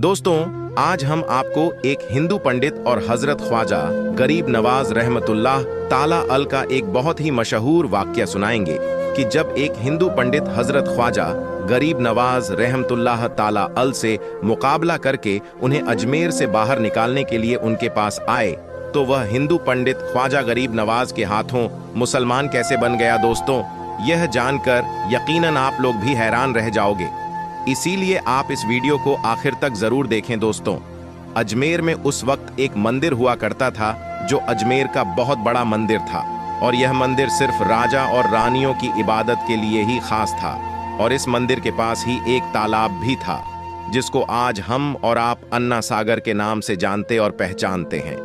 दोस्तों, आज हम आपको एक हिंदू पंडित और हजरत ख्वाजा गरीब नवाज रहमतुल्लाह ताला अल का एक बहुत ही मशहूर वाक्य सुनाएंगे कि जब एक हिंदू पंडित हजरत ख्वाजा गरीब नवाज रहमतुल्लाह ताला अल से मुकाबला करके उन्हें अजमेर से बाहर निकालने के लिए उनके पास आए, तो वह हिंदू पंडित ख्वाजा गरीब नवाज के हाथों मुसलमान कैसे बन गया। दोस्तों, यह जानकर यकीनन आप लोग भी हैरान रह जाओगे, इसीलिए आप इस वीडियो को आखिर तक जरूर देखें। दोस्तों, अजमेर में उस वक्त एक मंदिर हुआ करता था जो अजमेर का बहुत बड़ा मंदिर था, और यह मंदिर सिर्फ राजा और रानियों की इबादत के लिए ही खास था। और इस मंदिर के पास ही एक तालाब भी था जिसको आज हम और आप अन्ना सागर के नाम से जानते और पहचानते हैं।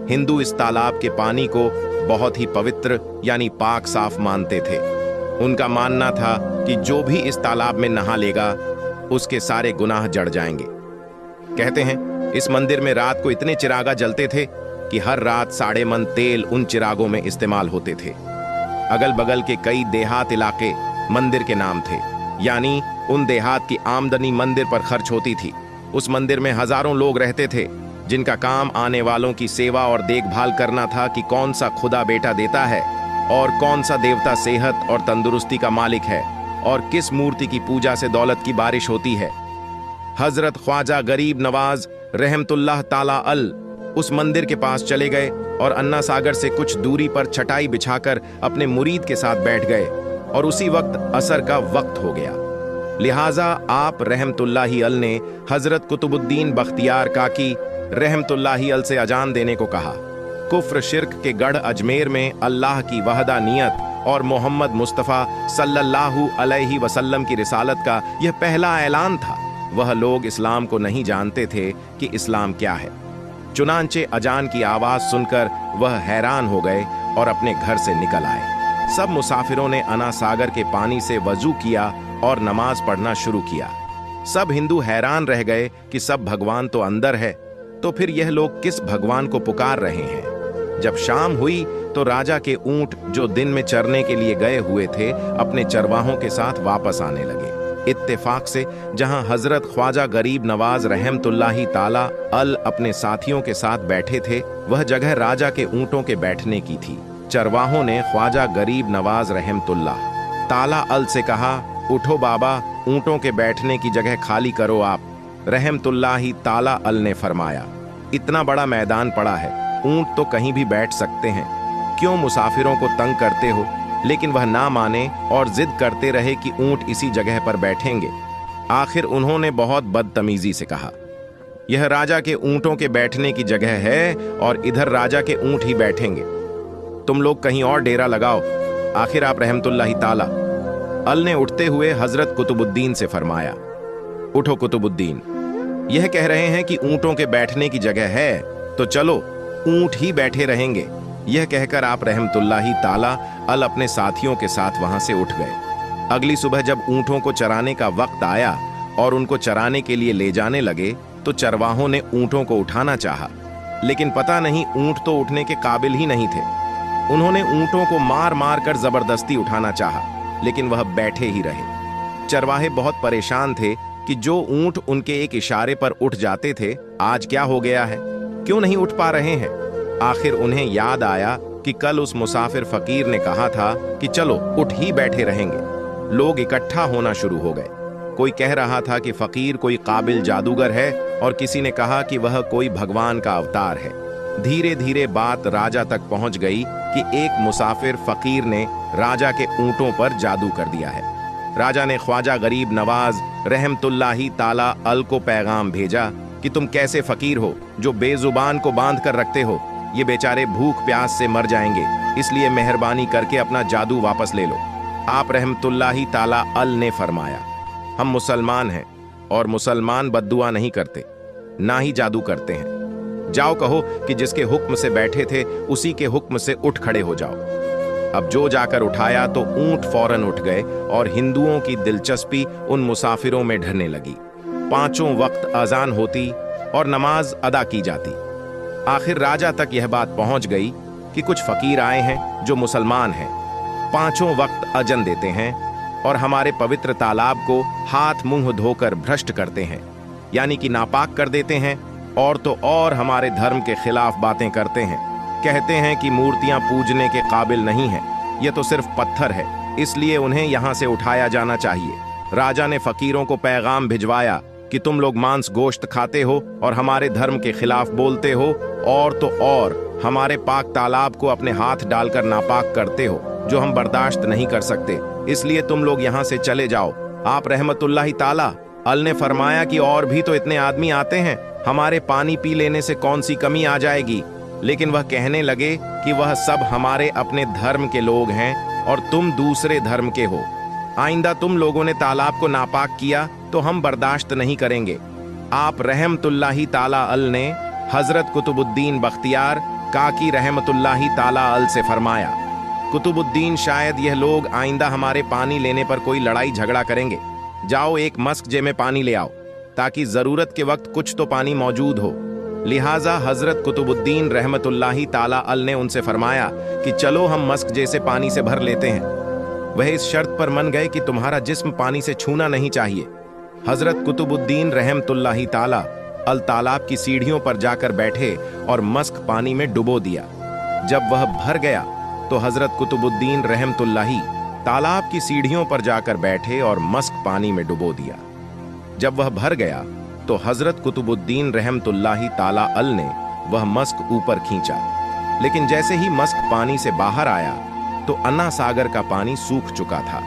हिंदू इस तालाब के पानी को बहुत ही पवित्र यानी पाक साफ मानते थे। उनका मानना था कि जो भी इस तालाब में नहा लेगा उसके सारे गुनाह जड़ जाएंगे। कहते हैं इस मंदिर में रात को इतने चिरागा जलते थे कि हर रात 1.5 मन तेल उन चिरागों में इस्तेमाल होते थे। अगल बगल के कई देहात इलाके मंदिर के नाम थे, यानी उन देहात की आमदनी मंदिर पर खर्च होती थी। उस मंदिर में हजारों लोग रहते थे जिनका काम आने वालों की सेवा और देखभाल करना था कि कौन सा खुदा बेटा देता है और कौन सा देवता सेहत और तंदुरुस्ती का मालिक है और किस मूर्ति की पूजा से दौलत की बारिश होती है। हजरत ख्वाजा गरीब नवाज रहमतुल्लाह ताला अल उस मंदिर के पास चले गए और अन्ना सागर से कुछ दूरी पर चटाई बिछाकर अपने मुरीद के साथ बैठ गए, और उसी वक्त असर का वक्त हो गया। लिहाजा आप रहमतुल्लाही अल ने हजरत कुतुबुद्दीन बख्तियार काकी रहमतुल्लाही अल से अजान देने को कहा। कुफ्र शिर्क के गढ़ अजमेर में अल्लाह की वहदानियत और मोहम्मद मुस्तफ़ा सल्लल्लाहु अलैहि वसल्लम की रिसालत का यह पहला ऐलान था। वह लोग इस्लाम को नहीं जानते थे कि इस्लाम क्या है। चुनांचे अजान की आवाज सुनकर वह हैरान हो गए और अपने घर से निकल आए। सब मुसाफिरों ने अन्ना सागर के पानी से वजू किया और नमाज पढ़ना शुरू किया। सब हिंदू हैरान रह गए कि सब भगवान तो अंदर है, तो फिर यह लोग किस भगवान को पुकार रहे हैं। जब शाम हुई तो राजा के ऊंट जो दिन में चरने के लिए गए हुए थे अपने चरवाहों के साथ वापस आने लगे। इत्तेफाक से जहां हजरत ख्वाजा गरीब नवाज रहमतुल्लाही ताला अल अपने साथियों के साथ बैठे थे, वह जगह राजा के ऊंटों के बैठने की थी। चरवाहों ने ख्वाजा गरीब नवाज रहमतुल्लाह ताला अल से कहा, उठो बाबा, ऊंटों के बैठने की जगह खाली करो आप। रहमतुल्लाही ताला अल ने फरमाया, इतना बड़ा मैदान पड़ा है, ऊंट तो कहीं भी बैठ सकते हैं, क्यों मुसाफिरों को तंग करते हो। लेकिन वह ना माने और जिद करते रहे कि ऊंट इसी जगह पर बैठेंगे। आखिर उन्होंने बहुत बदतमीजी से कहा, यह राजा के ऊंटों के बैठने की जगह है और इधर राजा के ऊंट ही बैठेंगे, तुम लोग कहीं और डेरा लगाओ। आखिर आप रहमतुल्लाही ताला अल ने उठते हुए हजरत कुतुबुद्दीन से फरमाया, उठो कुतुबुद्दीन, यह कह रहे हैं कि ऊंटों के बैठने की जगह है तो चलो ऊंट ही बैठे रहेंगे। यह कहकर आप रहमतुल्लाही ताला अल अपने साथियों के साथ वहां से उठ गए। अगली सुबह जब ऊंटों को चराने का वक्त आया और उनको चराने के लिए ले जाने लगे, तो चरवाहों ने ऊंटों को उठाना चाहा, लेकिन पता नहीं ऊंट तो उठने के काबिल ही नहीं थे। उन्होंने ऊंटों को मार मार कर जबरदस्ती उठाना चाहा, लेकिन वह बैठे ही रहे। चरवाहे बहुत परेशान थे कि जो ऊंट उनके एक इशारे पर उठ जाते थे, आज क्या हो गया है, क्यों नहीं उठ पा रहे हैं। आखिर उन्हें याद आया कि कल उस मुसाफिर फकीर ने कहा था कि चलो उठ ही बैठे रहेंगे। लोग इकट्ठा होना शुरू हो गए। कोई कह रहा था कि फकीर कोई काबिल जादूगर है और किसी ने कहा कि वह कोई भगवान का अवतार है। धीरे धीरे बात राजा तक पहुंच गई कि एक मुसाफिर फकीर ने राजा के ऊंटों पर जादू कर दिया है। राजा ने ख्वाजा गरीब नवाज रहमतुल्लाही ताला अल को पैगाम भेजा कि तुम कैसे फकीर हो जो बेजुबान को बांध कर रखते हो, ये बेचारे भूख प्यास से मर जाएंगे, इसलिए मेहरबानी करके अपना जादू वापस ले लो। आप रहमतुल्लाही ताला अल ने फरमाया, हम मुसलमान हैं और मुसलमान बद्दुआ नहीं करते, ना ही जादू करते हैं। जाओ कहो कि जिसके हुक्म से बैठे थे उसी के हुक्म से उठ खड़े हो जाओ। अब जो जाकर उठाया तो ऊंट फौरन उठ गए और हिंदुओं की दिलचस्पी उन मुसाफिरों में ढलने लगी। 5 वक्त अजान होती और नमाज अदा की जाती। आखिर राजा तक यह बात पहुंच गई कि कुछ फकीर आए हैं जो मुसलमान हैं, 5 वक्त अजन देते हैं और हमारे पवित्र तालाब को हाथ मुंह धोकर भ्रष्ट करते हैं। यानी कि नापाक कर देते हैं, और तो और हमारे धर्म के खिलाफ बातें करते हैं। कहते हैं कि मूर्तियां पूजने के काबिल नहीं है, ये तो सिर्फ पत्थर है, इसलिए उन्हें यहाँ से उठाया जाना चाहिए। राजा ने फकीरों को पैगाम भिजवाया कि तुम लोग मांस गोश्त खाते हो और हमारे धर्म के खिलाफ बोलते हो, और तो और हमारे पाक तालाब को अपने हाथ डालकर नापाक करते हो, जो हम बर्दाश्त नहीं कर सकते, इसलिए तुम लोग यहाँ से चले जाओ। आप रहमतुल्लाहि ताला अल ने फरमाया कि और भी तो इतने आदमी आते हैं, हमारे पानी पी लेने से कौन सी कमी आ जाएगी। लेकिन वह कहने लगे कि वह सब हमारे अपने धर्म के लोग हैं और तुम दूसरे धर्म के हो। आइंदा तुम लोगों ने तालाब को नापाक किया तो हम बर्दाश्त नहीं करेंगे। आप रहमतुल्लाहि ताला अल ने हजरत कुतुबुद्दीन बख्तियार काकी रहमतुल्लाहि ताला अल से फरमाया, कुतुबुद्दीन शायद यह लोग आइंदा हमारे पानी लेने पर कोई लड़ाई झगड़ा करेंगे। जाओ एक मस्कजे में पानी ले आओ, ताकि जरूरत के वक्त कुछ तो पानी मौजूद हो। लिहाजा हजरत कुतुबुद्दीन रहमतुल्लाहि ताला अल ने उनसे फरमाया कि चलो हम मस्कजे से पानी से भर लेते हैं। वह इस शर्त पर मन गए कि तुम्हारा जिस्म पानी से छूना नहीं चाहिए। हजरत कुतुबुद्दीन रहमतुल्लाहि ताला अल तालाब की सीढ़ियों पर जाकर बैठे और मस्क पानी में डुबो दिया। जब वह भर गया तो हजरत कुतुबुद्दीन रहमतुल्लाहि तालाब की सीढ़ियों पर जाकर बैठे और मस्क पानी में डुबो दिया। जब वह भर गया तो हजरत कुतुबुद्दीन रहमतुल्लाहि ताला अल ने वह मस्क ऊपर खींचा, लेकिन जैसे ही मस्क पानी से बाहर आया तो अन्ना सागर का पानी सूख चुका था।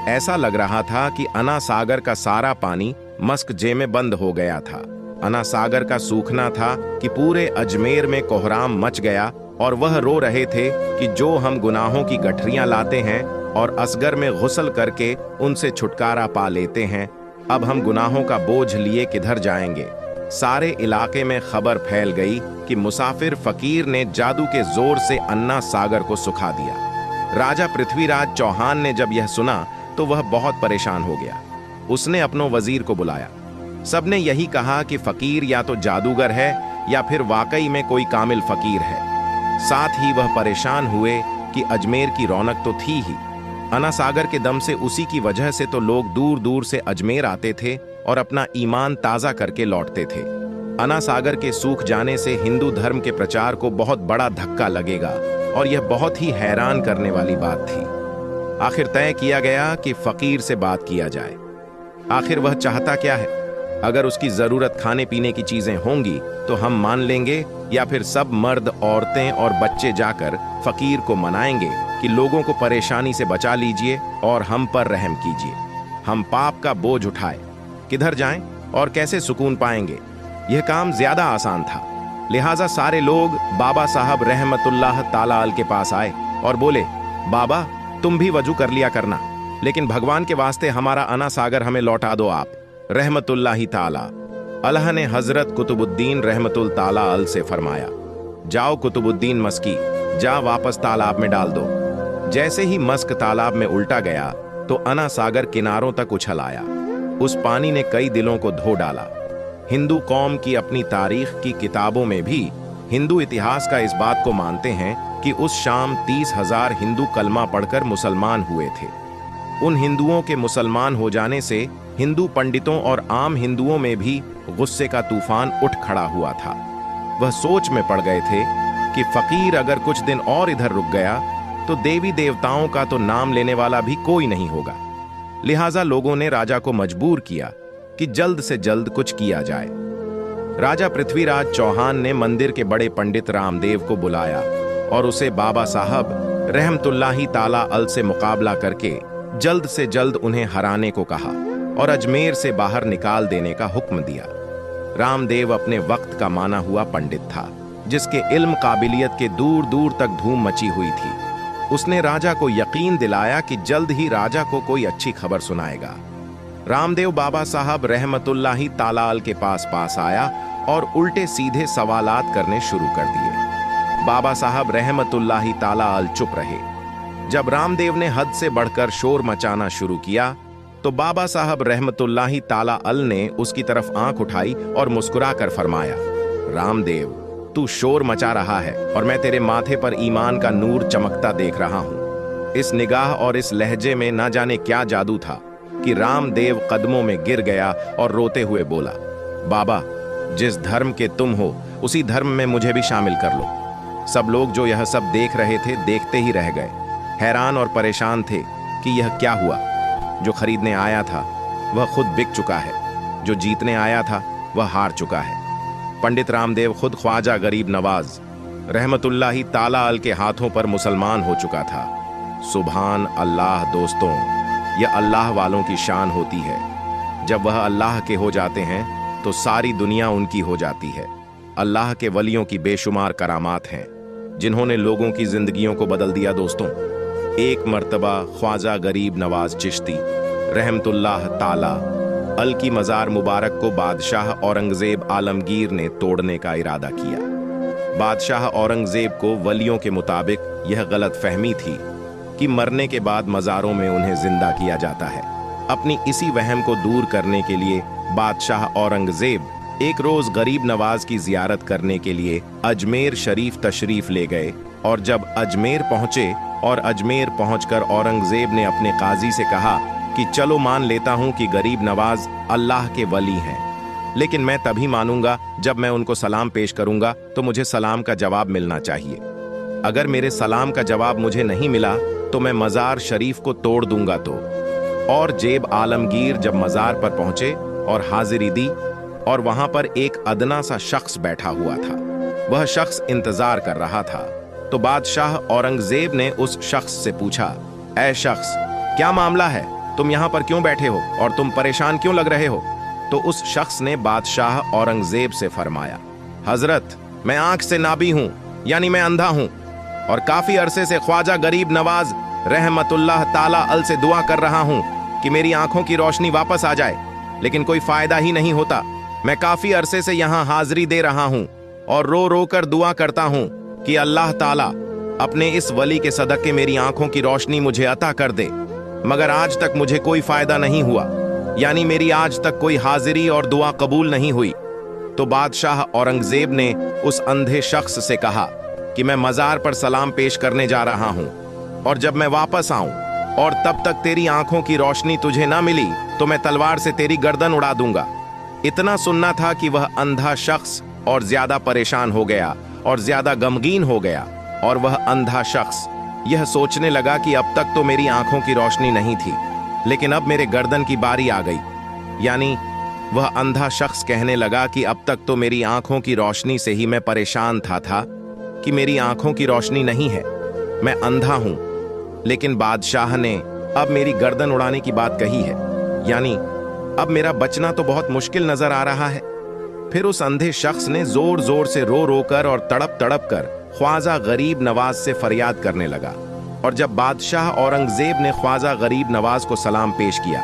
ऐसा लग रहा था कि अन्ना सागर का सारा पानी मस्क जे में बंद हो गया था। अन्ना सागर का सूखना था कि पूरे अजमेर में कोहराम मच गया और वह रो रहे थे कि जो हम गुनाहों की गठरियां लाते हैं और असगर में गुस्ल करके उनसे छुटकारा पा लेते हैं, अब हम गुनाहों का बोझ लिए किधर जाएंगे। सारे इलाके में खबर फैल गई कि मुसाफिर फकीर ने जादू के जोर से अन्ना सागर को सुखा दिया। राजा पृथ्वीराज चौहान ने जब यह सुना तो वह बहुत परेशान हो गया। उसने अपनों वजीर को बुलाया। सबने यही कहा कि फकीर या तो जादूगर है या फिर वाकई में कोई कामिल फकीर है। साथ ही वह परेशान हुए कि अजमेर की रौनक तो थी ही, अन्ना सागर के दम से उसी की वजह से तो लोग दूर दूर से अजमेर आते थे और अपना ईमान ताज़ा करके लौटते थे। अन्ना सागर के सूख जाने से हिंदू धर्म के प्रचार को बहुत बड़ा धक्का लगेगा और यह बहुत ही हैरान करने वाली बात थी। आखिर तय किया गया कि फकीर से बात किया जाए। आखिर वह चाहता क्या है? अगर उसकी जरूरत खाने पीने की चीजें होंगी तो हम मान लेंगे, या फिर सब मर्द औरतें और बच्चे जाकर फकीर को मनाएंगे कि लोगों को परेशानी से बचा लीजिए और हम पर रहम कीजिए, हम पाप का बोझ उठाए। किधर जाएं और कैसे सुकून पाएंगे? यह काम ज्यादा आसान था। लिहाजा सारे लोग बाबा साहब रहमतुल्लाह ताला अल के पास आए और बोले, बाबा तुम भी वजू कर लिया करना, लेकिन भगवान के वास्ते हमारा अन्ना सागर हमें लौटा दो आप। रहमतुल्लाहि ताला अल्लाह ने हजरत कुतुबुद्दीन रहमतुल ताला अल से फरमाया, जाओ कुतुबुद्दीन मस्की, जा वापस तालाब में डाल दो। जैसे ही मस्क तालाब में उल्टा गया तो अन्ना सागर किनारों तक उछल आया। उस पानी ने कई दिलों को धो डाला। हिंदू कौम की अपनी तारीख की किताबों में भी हिंदू इतिहास का इस बात को मानते हैं कि उस शाम 30,000 हिंदू कलमा पढ़कर मुसलमान हुए थे। उन हिंदुओं के मुसलमान हो जाने से हिंदू पंडितों और आम हिंदुओं में भी गुस्से का तूफान उठ खड़ा हुआ था। वह सोच में पड़ गए थे कि फकीर अगर कुछ दिन और इधर रुक गया तो देवी देवताओं का तो नाम लेने वाला भी कोई नहीं होगा। लिहाजा लोगों ने राजा को मजबूर किया कि जल्द से जल्द कुछ किया जाए। राजा पृथ्वीराज चौहान ने मंदिर के बड़े पंडित रामदेव को बुलाया और उसे बाबा साहब रहमतुल्लाहि ताला अल से मुकाबला करके जल्द से जल्द उन्हें हराने को कहा और अजमेर से बाहर निकाल देने का हुक्म दिया। रामदेव अपने वक्त का माना हुआ पंडित था, जिसके इल्म काबिलियत के दूर दूर तक धूम मची हुई थी। उसने राजा को यकीन दिलाया कि जल्द ही राजा को कोई अच्छी खबर सुनाएगा। रामदेव बाबा साहब रहमतुल्लाहि ताला अल के पास आया और उल्टे सीधे सवालात करने शुरू कर दिए। बाबा साहब रहमतुल्लाहि ताला अल चुप रहे। जब रामदेव ने हद से बढ़कर शोर मचाना शुरू किया तो बाबा साहब रहमतुल्लाहि ताला अल ने उसकी तरफ आंख उठाई और मुस्कुराकर फरमाया, रामदेव तू शोर मचा रहा है और मैं तेरे माथे पर ईमान का नूर चमकता देख रहा हूं। इस निगाह और इस लहजे में ना जाने क्या जादू था कि रामदेव कदमों में गिर गया और रोते हुए बोला, बाबा, जिस धर्म के तुम हो उसी धर्म में मुझे भी शामिल कर लो। सब लोग जो यह सब देख रहे थे देखते ही रह गए, हैरान और परेशान थे कि यह क्या हुआ। जो खरीदने आया था वह खुद बिक चुका है, जो जीतने आया था वह हार चुका है। पंडित रामदेव खुद ख्वाजा गरीब नवाज रहमतुल्लाही ताला अल के हाथों पर मुसलमान हो चुका था। सुभान अल्लाह दोस्तों, यह अल्लाह वालों की शान होती है। जब वह अल्लाह के हो जाते हैं तो सारी दुनिया उनकी हो जाती है। अल्लाह के वलियों की बेशुमार करामात हैं जिन्होंने लोगों की जिंदगियों को बदल दिया। दोस्तों, एक मर्तबा ख्वाजा गरीब नवाज चिश्ती रहमतुल्लाह ताला अल की मज़ार मुबारक को बादशाह औरंगजेब आलमगीर ने तोड़ने का इरादा किया। बादशाह औरंगजेब को वलियों के मुताबिक यह गलत फहमी थी कि मरने के बाद मज़ारों में उन्हें जिंदा किया जाता है। अपनी इसी वहम को दूर करने के लिए बादशाह औरंगजेब एक रोज गरीब नवाज की जियारत करने के लिए अजमेर शरीफ तशरीफ ले गए। और जब अजमेर पहुंचे और अजमेर पहुंचकर औरंगजेब ने अपने काजी से कहा कि चलो मान लेता हूं कि गरीब नवाज अल्लाह के वली हैं, लेकिन मैं तभी मानूंगा जब मैं उनको सलाम पेश करूंगा तो मुझे सलाम का जवाब मिलना चाहिए। अगर मेरे सलाम का जवाब मुझे नहीं मिला तो मैं मज़ार शरीफ को तोड़ दूंगा। तो और जेब आलमगीर जब मज़ार पर पहुंचे और हाजिरी दी और वहां पर एक अदना सा शख्स बैठा हुआ था, वह शख्स इंतजार कर रहा था। तो बादशाह औरंगजेब ने उस शख्स से पूछा, ऐ शख्स, क्या मामला है? तुम यहां पर क्यों बैठे हो और तुम परेशान क्यों लग रहे हो? तो उस शख्स ने बादशाह औरंगजेब से फरमाया, हजरत, मैं आंख से नाबी हूं, यानी मैं अंधा हूं, और काफी अरसे से ख्वाजा गरीब नवाज रहमतुल्लाह ताला अल से दुआ कर रहा हूं कि मेरी आंखों की रोशनी वापस आ जाए, लेकिन कोई फायदा ही नहीं होता। मैं काफी अरसे से यहां हाजिरी दे रहा हूं और रो रो कर दुआ करता हूं कि अल्लाह ताला अपने इस वली के सदक़े मेरी आंखों की रोशनी मुझे अता कर दे, मगर आज तक मुझे कोई फायदा नहीं हुआ, यानी मेरी आज तक कोई हाजिरी और दुआ कबूल नहीं हुई। तो बादशाह औरंगजेब ने उस अंधे शख्स से कहा कि मैं मज़ार पर सलाम पेश करने जा रहा हूं, और जब मैं वापस आऊं और तब तक तेरी आंखों की रोशनी तुझे ना मिली तो मैं तलवार से तेरी गर्दन उड़ा दूंगा। इतना सुनना था कि वह अंधा शख्स और ज्यादा परेशान हो गया और ज्यादा गमगीन हो गया, और वह अंधा शख्स यह सोचने लगा कि अब तक तो मेरी आंखों की रोशनी नहीं थी, लेकिन अब मेरे गर्दन की बारी आ गई। यानी वह अंधा शख्स कहने लगा कि अब तक तो मेरी आंखों की रोशनी से ही मैं परेशान था कि मेरी आंखों की रोशनी नहीं है, मैं अंधा हूं, लेकिन बादशाह ने अब मेरी गर्दन उड़ाने की बात कही है, यानी अब मेरा बचना तो बहुत मुश्किल नजर आ रहा है। फिर उस अंधे शख्स ने जोर जोर से रो रो कर और तड़प तड़प कर ख्वाजा गरीब नवाज से फरियाद करने लगा। और जब बादशाह औरंगजेब ने ख्वाजा गरीब नवाज को सलाम पेश किया,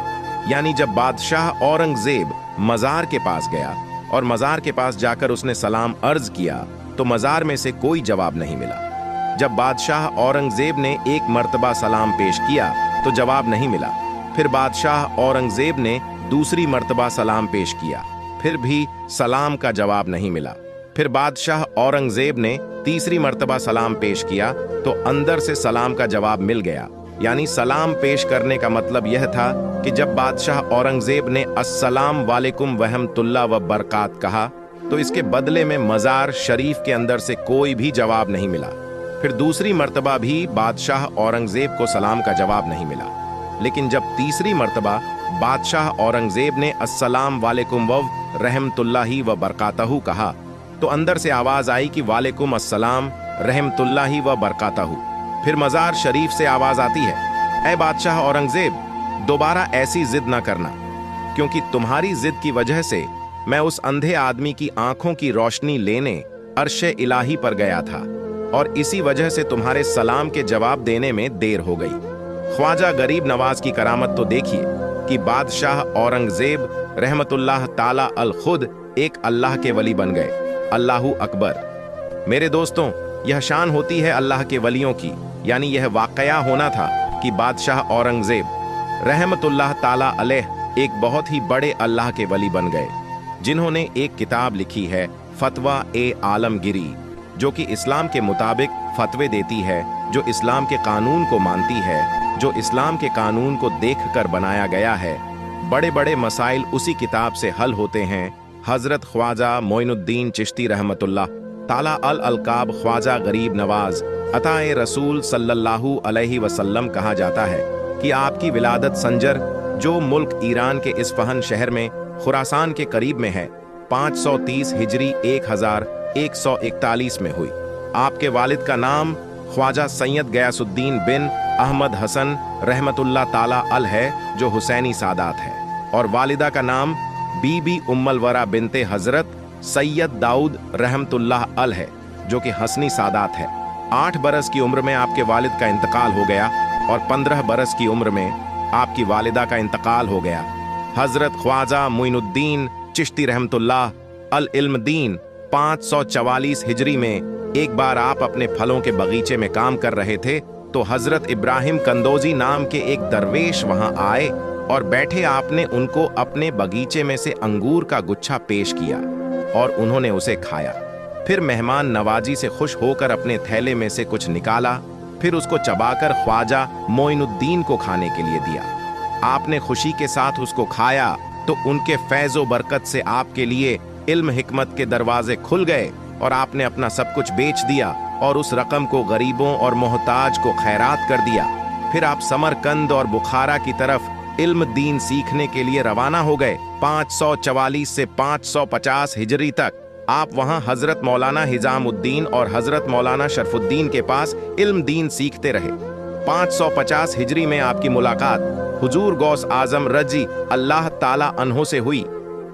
यानी जब बादशाह औरंगजेब मज़ार के पास गया और मज़ार के पास जाकर उसने सलाम अर्ज किया तो मज़ार में से कोई जवाब नहीं मिला। जब बादशाह औरंगजेब ने एक मर्तबा सलाम पेश किया तो जवाब नहीं मिला। फिर बादशाह औरंगजेब ने दूसरी मर्तबा सलाम पेश किया, फिर भी सलाम का जवाब नहीं मिला। फिर बादशाह औरंगजेब ने तीसरी मर्तबा सलाम पेश किया तो अंदर से सलाम का जवाब मिल गया। यानी सलाम पेश करने का मतलब यह था कि जब बादशाह औरंगजेब ने अस्सलाम वालेकुम वहमतुल्लाह व बरकात कहा तो इसके बदले में मज़ार शरीफ के अंदर से कोई भी जवाब नहीं मिला। फिर दूसरी मर्तबा भी बादशाह औरंगजेब को सलाम का जवाब नहीं मिला, लेकिन जब तीसरी मर्तबा बादशाह औरंगजेब ने अस्सलाम वालेकुम व रहमतुल्लाही व बरकातहू कहा तो अंदर से आवाज आई कि वालेकुम अस्सलाम रहमतुल्लाही व बरकातहू। फिर मज़ार शरीफ से आवाज आती है, ऐ बादशाह औरंगजेब, दोबारा ऐसी जिद ना करना, क्योंकि तुम्हारी जिद की वजह से मैं उस अंधे आदमी की आंखों की रोशनी लेने अर्शे इलाही पर गया था और इसी वजह से तुम्हारे सलाम के जवाब देने में देर हो गई। ख्वाजा गरीब नवाज की करामत तो देखिए कि बादशाह औरंगजेब रहमतुल्लाह ताला अल खुद एक अल्लाह के वली बन गए। अल्लाहू अकबर। मेरे दोस्तों, यह शान होती है अल्लाह के वलियों की, यानी यह वाकया होना था कि बादशाह औरंगजेब रहमतुल्लाह ताला अलैह एक बहुत ही बड़े अल्लाह के वली बन गए, जिन्होंने एक किताब लिखी है फतवा ए आलमगिरी, जो कि इस्लाम के मुताबिक फतवे देती है, जो इस्लाम के कानून को मानती है, जो इस्लाम के कानून को देखकर बनाया गया है। बड़े बड़े मसाइल उसी किताब से हल होते हैं। हजरत ख्वाजा मोइनुद्दीन चिश्ती रहमतुल्लाह ताला अल अलकाब ख्वाजा गरीब नवाज अताए रसूल सल्लल्लाहु अलैहि वसल्लम कहा जाता है कि आपकी विलादत संजर, जो मुल्क ईरान के इस्फहान शहर में खुरासान के करीब में है, 530 हिजरी 1141 में हुई। आपके वालिद का नाम ख्वाजा सैयद गयासुद्दीन बिन अहमद हसन रहमतुल्लाह ताला अल है, जो हुसैनी सादात है, और वालिदा का नाम बीबी उम्मुल वरा बिनते हजरत सैयद दाऊद रहमतुल्लाह अल है, जो कि हसनी सादात है। 8 बरस की उम्र में आपके वालिद का इंतकाल हो गया और 15 बरस की उम्र में आपकी वालिदा का इंतकाल हो गया। हजरत ख्वाजा मोइनुद्दीन चिश्ती रहमतुल्लाह अल इल्म दीन 544 हिजरी में एक बार आप अपने फलों के बगीचे में काम कर रहे थे तो हजरत इब्राहिम कंदोजी नाम के एक दरवेश वहां आए और बैठे आपने उनको अपने बगीचे में से अंगूर का गुच्छा पेश किया और उन्होंने उसे खाया। फिर मेहमान नवाजी से खुश होकर अपने थैले में से कुछ निकाला, फिर उसको चबाकर ख्वाजा मोइनुद्दीन को खाने के लिए दिया। आपने खुशी के साथ उसको खाया तो उनके फैज़ो बरकत से आपके लिए इल्म हिकमत के दरवाजे खुल गए और आपने अपना सब कुछ बेच दिया और उस रकम को गरीबों और मोहताज को खैरात कर दिया। फिर आप समरकंद और बुखारा की तरफ इल्म दीन सीखने के लिए रवाना हो गए। 544 से 550 हिजरी तक आप वहां हजरत मौलाना हिजामुद्दीन और हजरत मौलाना शरफुद्दीन के पास इल्म दीन सीखते रहे। 550 हिजरी में आपकी मुलाकात हुजूर गौस आजम रजी अल्लाह ताला अन्हो से हुई।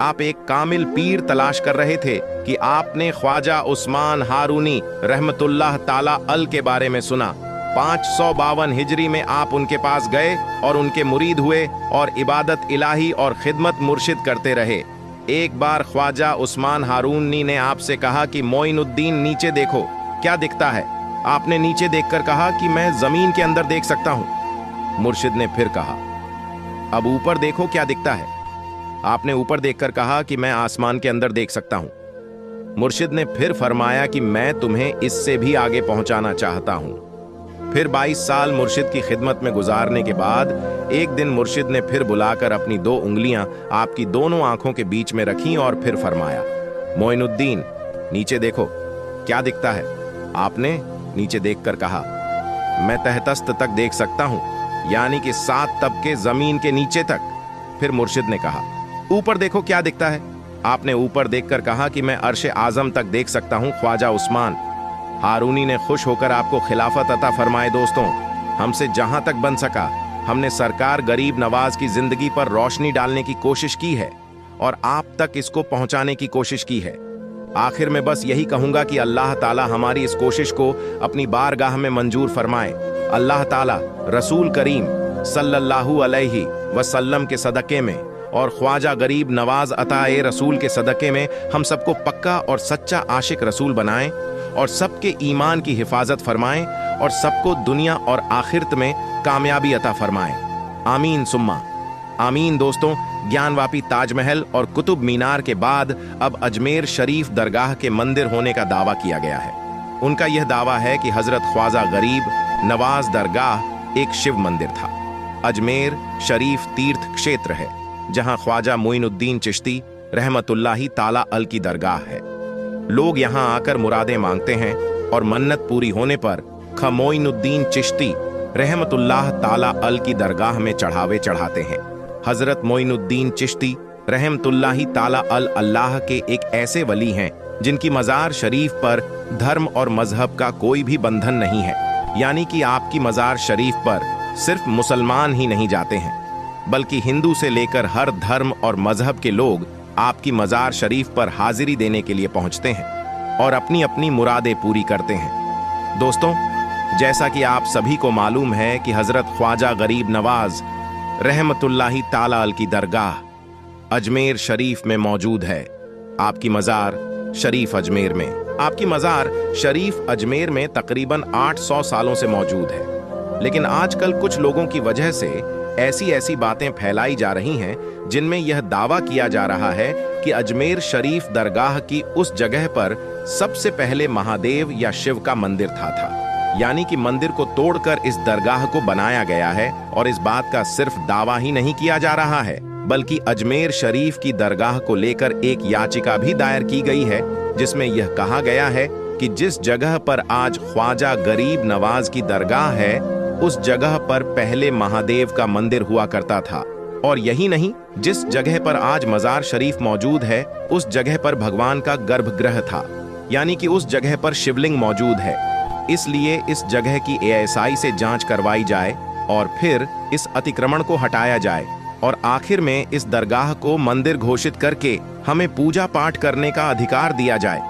आप एक कामिल पीर तलाश कर रहे थे कि आपने ख्वाजा उस्मान हारूनी रहमतुल्लाह ताला अल के बारे में सुना। 552 हिजरी में आप उनके पास गए और उनके मुरीद हुए और इबादत इलाही और खिदमत मुर्शिद करते रहे। एक बार ख्वाजा उस्मान हारूनी ने आपसे कहा कि मोइनुद्दीन नीचे देखो क्या दिखता है। आपने नीचे देखकर कहा कि मैं जमीन के अंदर देख सकता हूं। मुर्शिद ने फिर कहा अब ऊपर देखो क्या दिखता है। आपने ऊपर देखकर कहा कि मैं आसमान के अंदर देख सकता हूं। मुर्शिद ने फिर फरमाया कि मैं तुम्हें इससे भी आगे पहुंचाना चाहता हूं। फिर 22 साल मुर्शिद की खिदमत में गुजारने के बाद एक दिन मुर्शिद ने फिर बुलाकर अपनी 2 उंगलियां आपकी दोनों आंखों के बीच में रखीं और फिर फरमाया मोइनुद्दीन नीचे देखो क्या दिखता है। आपने नीचे देखकर कहा मैं तहतस्त तक देख सकता हूं, यानी कि 7 तबके जमीन के नीचे तक। फिर मुर्शिद ने कहा ऊपर देखो क्या दिखता है। आपने ऊपर देखकर कहा कि मैं अर्श आजम तक देख सकता हूं। ख्वाजा उस्मान हारूनी ने खुश होकर आपको खिलाफत अता फरमाए। दोस्तों, हमसे जहां तक बन सका हमने सरकार गरीब नवाज की जिंदगी पर रोशनी डालने की कोशिश की है और आप तक इसको पहुंचाने की कोशिश की है। आखिर में बस यही कहूंगा कि अल्लाह ताला हमारी इस कोशिश को अपनी बारगाह में मंजूर फरमाए। अल्लाह ताला रसूल करीम सल्लल्लाहु अलैहि वसल्लम के सदक़े में और ख्वाजा गरीब नवाज अताए रसूल के सदक़े में हम सबको पक्का और सच्चा आशिक रसूल बनाएं और सबके ईमान की हिफाजत फरमाएं और सबको दुनिया और आखिरत में कामयाबी अता फरमाएं। आमीन सुम्मा आमीन। दोस्तों, ज्ञानवापी ताजमहल और कुतुब मीनार के बाद अब अजमेर शरीफ दरगाह के मंदिर होने का दावा किया गया है। उनका यह दावा है कि हजरत ख्वाजा गरीब नवाज दरगाह एक शिव मंदिर था। अजमेर शरीफ तीर्थ क्षेत्र है जहां ख्वाजा मोइनुद्दीन चिश्ती रहमतुल्लाही ताला अल की दरगाह है। लोग यहां आकर मुरादें मांगते हैं और मन्नत पूरी होने पर ख मोइनुद्दीन चिश्ती रहमतुल्लाह ताला अल की दरगाह में चढ़ावे चढ़ाते हैं। हजरत मोइनुद्दीन चिश्ती रहमतुल्लाही ताला अल अल्लाह के एक ऐसे वली हैं जिनकी मज़ार शरीफ पर धर्म और मजहब का कोई भी बंधन नहीं है, यानी कि आपकी मज़ार शरीफ पर सिर्फ मुसलमान ही नहीं जाते हैं बल्कि हिंदू से लेकर हर धर्म और मजहब के लोग आपकी मज़ार शरीफ पर हाजिरी देने के लिए पहुंचते हैं और अपनी अपनी मुरादें पूरी करते हैं। दोस्तों, जैसा कि आप सभी को मालूम है कि हजरत ख्वाजा गरीब नवाज रहमतुल्लाही ताला अल की दरगाह अजमेर शरीफ में मौजूद है। आपकी मज़ार शरीफ अजमेर में आपकी मज़ार शरीफ अजमेर में तकरीबन 800 सालों से मौजूद है, लेकिन आजकल कुछ लोगों की वजह से ऐसी बातें फैलाई जा रही हैं जिनमें यह दावा किया जा रहा है कि अजमेर शरीफ दरगाह की उस जगह पर सबसे पहले महादेव या शिव का मंदिर था, यानी कि मंदिर को तोड़कर इस दरगाह को बनाया गया है। और इस बात का सिर्फ दावा ही नहीं किया जा रहा है बल्कि अजमेर शरीफ की दरगाह को लेकर एक याचिका भी दायर की गई है, जिसमें यह कहा गया है कि जिस जगह पर आज ख्वाजा गरीब नवाज की दरगाह है, उस जगह पर पहले महादेव का मंदिर हुआ करता था। और यही नहीं, जिस जगह पर आज मजार शरीफ मौजूद है, उस जगह पर भगवान का गर्भगृह था, यानी कि उस जगह पर शिवलिंग मौजूद है। इसलिए इस जगह की ASI से जांच करवाई जाए और फिर इस अतिक्रमण को हटाया जाए और आखिर में इस दरगाह को मंदिर घोषित करके हमें पूजा पाठ करने का अधिकार दिया जाए,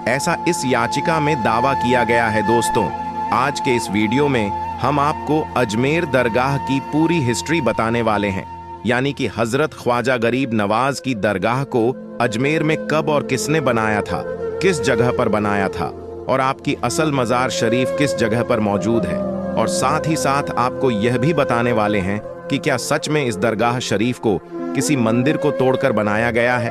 ऐसा इस याचिका में दावा किया गया है। दोस्तों, आज के इस वीडियो में हम आपको अजमेर दरगाह की पूरी हिस्ट्री बताने वाले हैं, यानी कि हजरत ख्वाजा गरीब नवाज की दरगाह को अजमेर में कब और किसने बनाया था, किस जगह पर बनाया था और आपकी असल मजार शरीफ किस जगह पर मौजूद है। और साथ ही साथ आपको यह भी बताने वाले हैं कि क्या सच में इस दरगाह शरीफ को किसी मंदिर को तोड़कर बनाया गया है।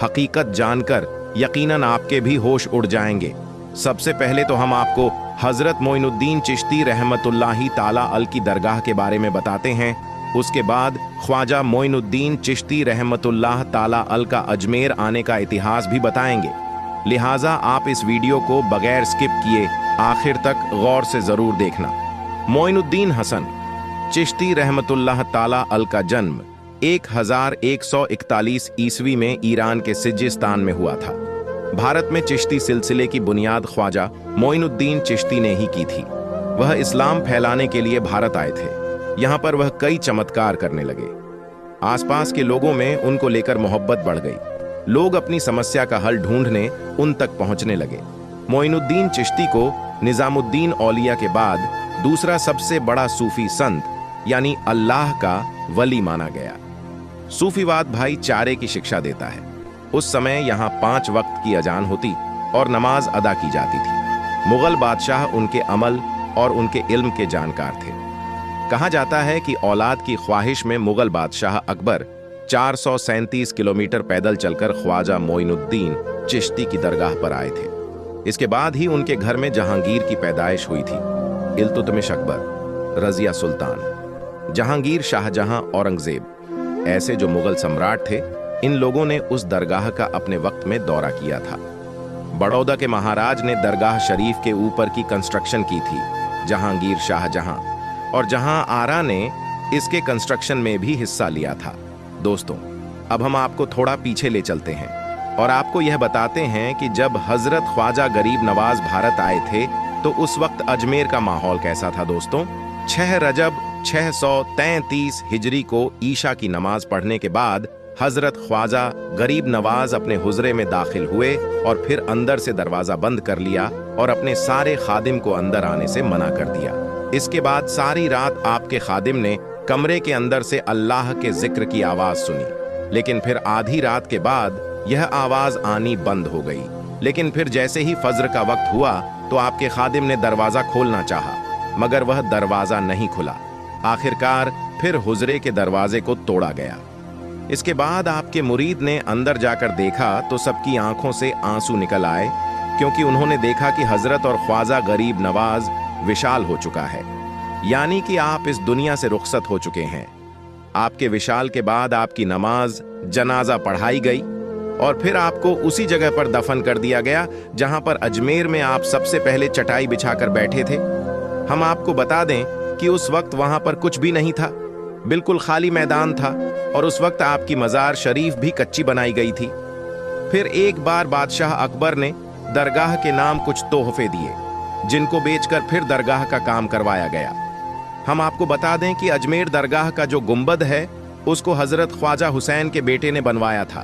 हकीकत जानकर यकीनन आपके भी होश उड़ जाएंगे। सबसे पहले तो हम आपको हजरत मोइनुद्दीन चिश्ती रहमतुल्लाही ताला अल की दरगाह के बारे में बताते हैं। उसके बाद ख्वाजा मोइनुद्दीन चिश्ती रहमतुल्लाह ताला अल का अजमेर आने का इतिहास भी बताएंगे। लिहाजा आप इस वीडियो को बगैर स्किप किए आखिर तक गौर से जरूर देखना। मोइनुद्दीन हसन चिश्ती रहमतुल्लाह ताला अल का जन्म 1141 ईस्वी में ईरान के सिजिस्तान में हुआ था। भारत में चिश्ती सिलसिले की बुनियाद ख्वाजा मोइनुद्दीन चिश्ती ने ही की थी। वह इस्लाम फैलाने के लिए भारत आए थे। यहाँ पर वह कई चमत्कार करने लगे। आसपास के लोगों में उनको लेकर मोहब्बत बढ़ गई। लोग अपनी समस्या का हल ढूंढने उन तक पहुंचने लगे। मोइनुद्दीन चिश्ती को निजामुद्दीन औलिया के बाद दूसरा सबसे बड़ा सूफी संत यानी अल्लाह का वली माना गया। सूफीवाद भाईचारे की शिक्षा देता है। उस समय यहाँ 5 वक्त की अजान होती और नमाज अदा की जाती थी। मुगल बादशाह उनके अमल और उनके इल्म के जानकार थे। कहा जाता है कि औलाद की ख्वाहिश में मुगल बादशाह अकबर 437 किलोमीटर पैदल चलकर ख्वाजा मोइनुद्दीन चिश्ती की दरगाह पर आए थे। इसके बाद ही उनके घर में जहांगीर की पैदाइश हुई थी। इल्तुतमिश अकबर, रजिया सुल्तान, जहांगीर, शाहजहां, औरंगजेब, ऐसे जो मुगल सम्राट थे, इन लोगों ने उस दरगाह का अपने वक्त में दौरा किया था। बड़ौदा के महाराज ने दरगाह शरीफ के ऊपर की कंस्ट्रक्शन की थी, जहांगीर, शाहजहां, और जहां आरा ने इसके कंस्ट्रक्शन में भी हिस्सा लिया था। दोस्तों, अब हम आपको थोड़ा पीछे ले चलते हैं और आपको यह बताते हैं कि जब हजरत ख्वाजा गरीब नवाज भारत आए थे तो उस वक्त अजमेर का माहौल कैसा था। दोस्तों, 6 रजब 633 हिजरी को ईशा की नमाज पढ़ने के बाद हजरत ख्वाजा गरीब नवाज अपने हुजरे में दाखिल हुए और फिर अंदर से दरवाजा बंद कर लिया और अपने सारे खादिम को अंदर आने से मना कर दिया। इसके बाद सारी रात आपके खादिम ने कमरे के अंदर से अल्लाह के जिक्र की आवाज सुनी, लेकिन फिर आधी रात के बाद यह आवाज आनी बंद हो गई। लेकिन फिर जैसे ही फज्र का वक्त हुआ तो आपके खादिम ने दरवाजा खोलना चाहा, मगर वह दरवाजा नहीं खुला। आखिरकार फिर हुजरे के दरवाजे को तोड़ा गया। इसके बाद आपके मुरीद ने अंदर जाकर देखा तो सबकी आंखों से आंसू निकल आए, क्योंकि उन्होंने देखा कि हजरत और ख्वाजा गरीब नवाज विशाल हो चुका है, यानी कि आप इस दुनिया से रुखसत हो चुके हैं। आपके विशाल के बाद आपकी नमाज जनाजा पढ़ाई गई और फिर आपको उसी जगह पर दफन कर दिया गया जहां पर अजमेर में आप सबसे पहले चटाई बिछाकर बैठे थे। हम आपको बता दें कि उस वक्त वहां पर कुछ भी नहीं था, बिल्कुल खाली मैदान था और उस वक्त आपकी मजार शरीफ भी कच्ची बनाई गई थी। फिर एक बार बादशाह अकबर ने दरगाह के नाम कुछ तोहफे दिए, जिनको बेचकर फिर दरगाह का काम करवाया गया। हम आपको बता दें कि अजमेर दरगाह का जो गुंबद है उसको हजरत ख्वाजा हुसैन के बेटे ने बनवाया था।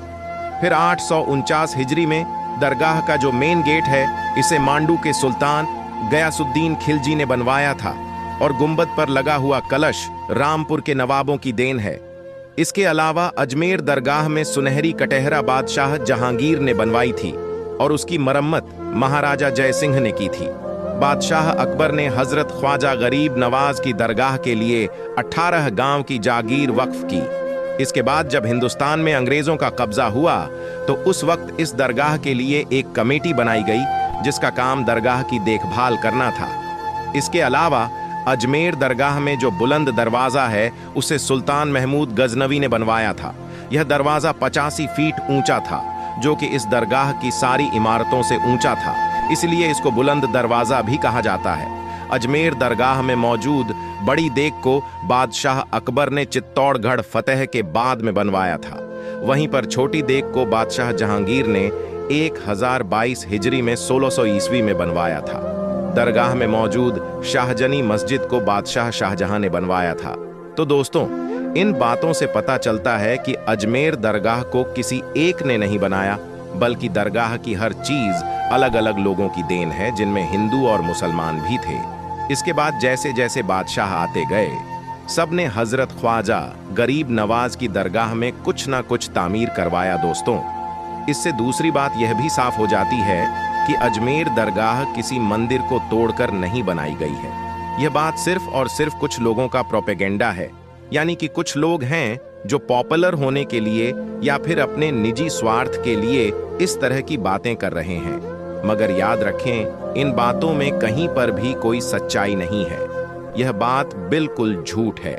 फिर 849 हिजरी में दरगाह का जो मेन गेट है इसे मांडू के सुल्तान गयासुद्दीन खिलजी ने बनवाया था और गुंबद पर लगा हुआ कलश रामपुर के नवाबों की देन है। इसके अलावा अजमेर दरगाह में सुनहरी कटहरा बादशाह जहांगीर ने बनवाई थी और उसकी मरम्मत महाराजा जय सिंह ने की थी। बादशाह अकबर ने हजरत ख्वाजा गरीब नवाज की दरगाह के लिए 18 गांव की जागीर वक्फ की। इसके बाद जब हिंदुस्तान में अंग्रेजों का कब्जा हुआ तो उस वक्त इस दरगाह के लिए एक कमेटी बनाई गई जिसका काम दरगाह की देखभाल करना था। इसके अलावा अजमेर दरगाह में जो बुलंद दरवाजा है उसे सुल्तान महमूद गजनवी ने बनवाया था, यह दरवाजा 85 फीट ऊंचा था, जो कि इस दरगाह की सारी इमारतों से ऊंचा था, इसलिए इसको बुलंद दरवाजा भी कहा जाता है। अजमेर दरगाह में मौजूद बड़ी देग को बादशाह अकबर ने चित्तौड़गढ़ फतेह के बाद में बनवाया था। वहीं पर छोटी देग को बादशाह जहांगीर ने 1022 हिजरी में 1600 ईस्वी में बनवाया था। दरगाह में मौजूद शाहजनी मस्जिद को बादशाह शाहजहां ने बनवाया था। तो दोस्तों, इन बातों से पता चलता है कि अजमेर दरगाह को किसी एक ने नहीं बनाया, बल्कि दरगाह की हर चीज अलग अलग लोगों की देन है, जिनमें हिंदू और मुसलमान भी थे। इसके बाद जैसे जैसे बादशाह आते गए, सबने हजरत ख्वाजा गरीब नवाज की दरगाह में कुछ ना कुछ तामीर करवाया। दोस्तों, इससे दूसरी बात यह भी साफ हो जाती है कि अजमेर दरगाह किसी मंदिर को तोड़कर नहीं बनाई गई है। यह बात सिर्फ और सिर्फ कुछ लोगों का प्रोपेगेंडा है, यानी कि कुछ लोग हैं जो पॉपुलर होने के लिए या फिर अपने निजी स्वार्थ के लिए इस तरह की बातें कर रहे हैं। मगर याद रखें, इन बातों में कहीं पर भी कोई सच्चाई नहीं है। यह बात बिल्कुल झूठ है।